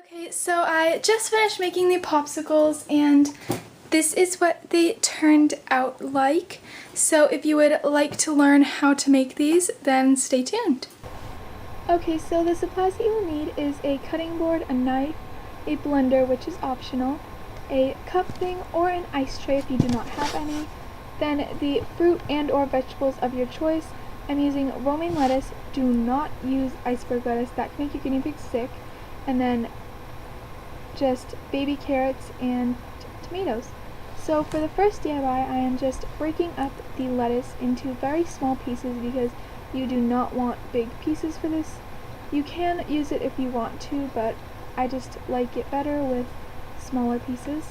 Okay, so I just finished making the popsicles and this is what they turned out like. So if you would like to learn how to make these, then stay tuned. Okay, so the supplies that you will need is a cutting board, a knife, a blender, which is optional, a cup thing or an ice tray if you do not have any, then the fruit and or vegetables of your choice. I'm using romaine lettuce. Do not use iceberg lettuce, that can make your guinea pig sick. And then just baby carrots and tomatoes. So for the first DIY, I am just breaking up the lettuce into very small pieces because you do not want big pieces for this. You can use it if you want to, but I just like it better with smaller pieces.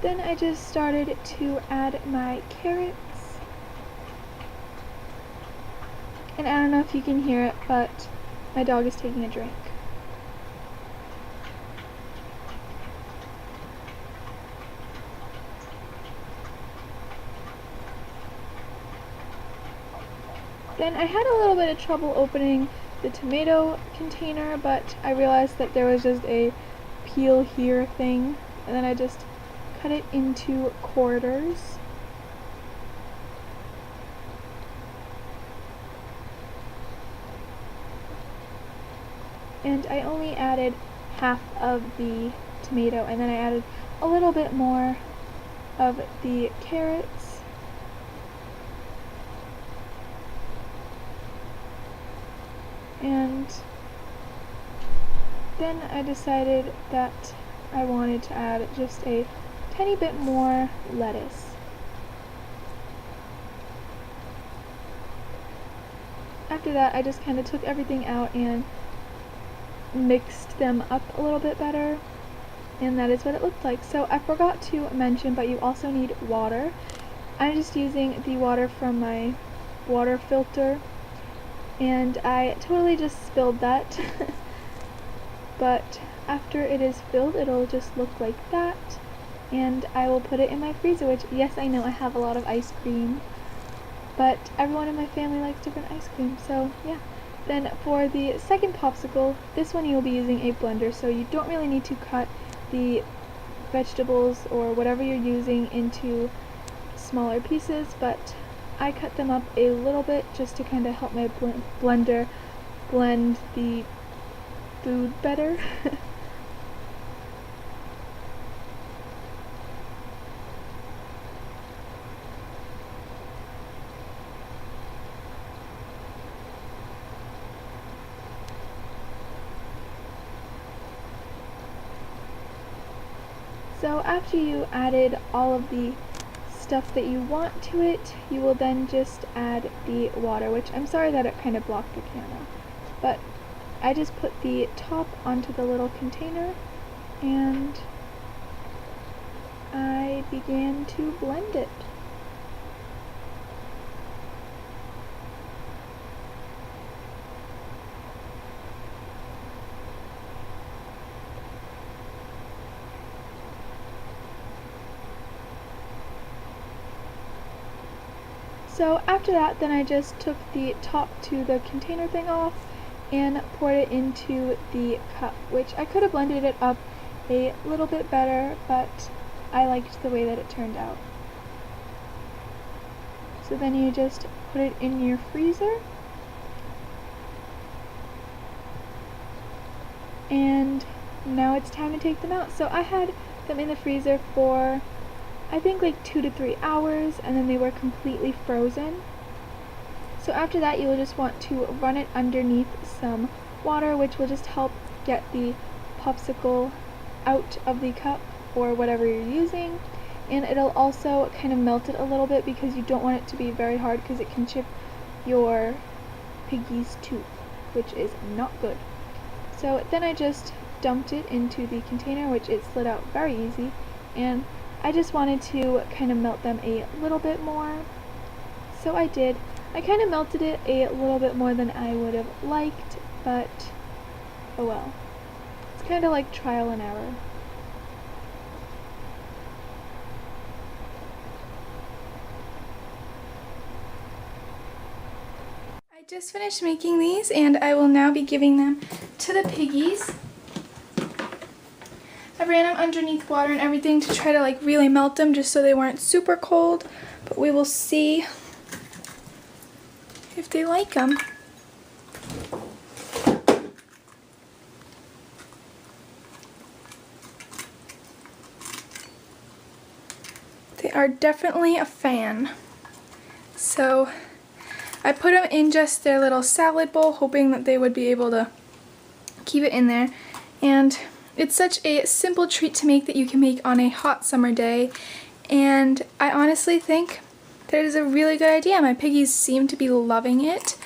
Then I just started to add my carrots. And I don't know if you can hear it, but my dog is taking a drink. Then I had a little bit of trouble opening the tomato container, but I realized that there was just a peel here thing, and then I just cut it into quarters. And I only added half of the tomato, and then I added a little bit more of the carrots. And then I decided that I wanted to add just a tiny bit more lettuce. After that, I just kind of took everything out and mixed them up a little bit better, and that is what it looked like. So I forgot to mention, but you also need water. I'm just using the water from my water filter, and I totally just spilled that. But after it is filled, it'll just look like that. And I will put it in my freezer, which, yes, I know I have a lot of ice cream, but everyone in my family likes different ice cream, so yeah. Then for the second popsicle, this one you will be using a blender, so you don't really need to cut the vegetables or whatever you're using into smaller pieces, but I cut them up a little bit just to kind of help my blender blend the food better. So after you added all of the stuff that you want to it, you will then just add the water, which I'm sorry that it kind of blocked the camera, but I just put the top onto the little container and I began to blend it. So after that, then I just took the top to the container thing off and poured it into the cup, which I could have blended it up a little bit better, but I liked the way that it turned out. So then you just put it in your freezer, and now it's time to take them out. So I had them in the freezer for I think like 2 to 3 hours, and then they were completely frozen. So after that, you will just want to run it underneath some water, which will just help get the popsicle out of the cup or whatever you're using, and it'll also kind of melt it a little bit because you don't want it to be very hard because it can chip your piggy's tooth, which is not good. So then I just dumped it into the container, which it slid out very easy, and I just wanted to kind of melt them a little bit more. So I did. I kind of melted it a little bit more than I would have liked, but oh well. It's kind of like trial and error. I just finished making these and I will now be giving them to the piggies. I ran them underneath water and everything to try to like really melt them just so they weren't super cold, but we will see if they like them. They are definitely a fan. So I put them in just their little salad bowl, hoping that they would be able to keep it in there. And it's such a simple treat to make that you can make on a hot summer day. And I honestly think that is a really good idea. My piggies seem to be loving it.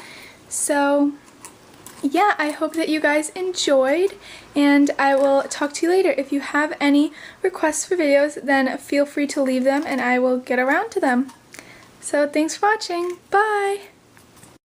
So yeah, I hope that you guys enjoyed, and I will talk to you later. If you have any requests for videos, then feel free to leave them and I will get around to them. So thanks for watching. Bye!